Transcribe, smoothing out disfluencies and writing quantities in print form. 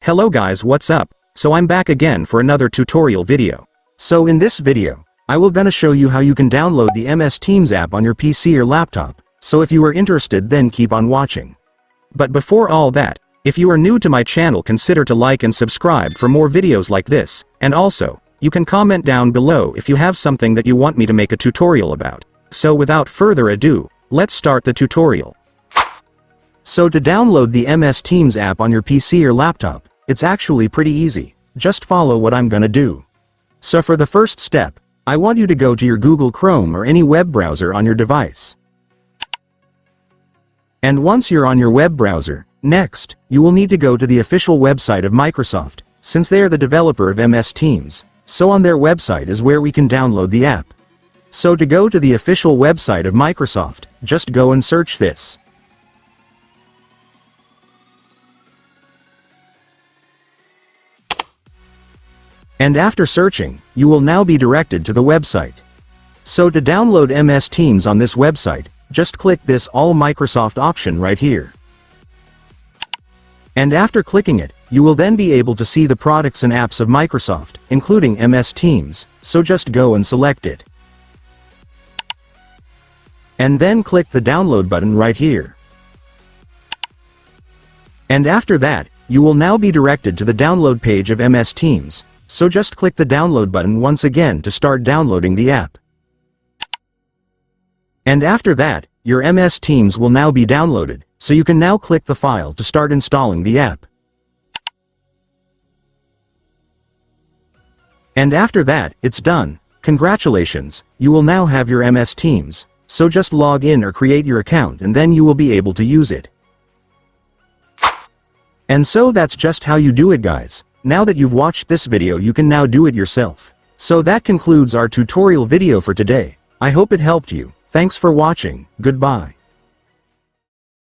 Hello guys, what's up? So I'm back again for another tutorial video. So in this video, I will gonna show you how you can download the MS Teams app on your PC or laptop. So if you are interested, then keep on watching. But before all that, if you are new to my channel, consider to like and subscribe for more videos like this, and also, you can comment down below if you have something that you want me to make a tutorial about. So without further ado, let's start the tutorial. So to download the MS Teams app on your PC or laptop, it's actually pretty easy. Just follow what I'm gonna do. So for the first step, I want you to go to your Google Chrome or any web browser on your device. And once you're on your web browser, next, you will need to go to the official website of Microsoft, since they are the developer of MS Teams. So on their website is where we can download the app. So to go to the official website of Microsoft, just go and search this. And after searching, you will now be directed to the website. So to download MS Teams on this website, just click this All Microsoft option right here. And after clicking it, you will then be able to see the products and apps of Microsoft, including MS Teams, so just go and select it. And then click the download button right here. And after that, you will now be directed to the download page of MS Teams. So just click the download button once again to start downloading the app. And after that, your MS Teams will now be downloaded, so you can now click the file to start installing the app. And after that, it's done. Congratulations, you will now have your MS Teams, so just log in or create your account and then you will be able to use it. And so that's just how you do it, guys. Now that you've watched this video, you can now do it yourself. So that concludes our tutorial video for today. I hope it helped you. Thanks for watching. Goodbye.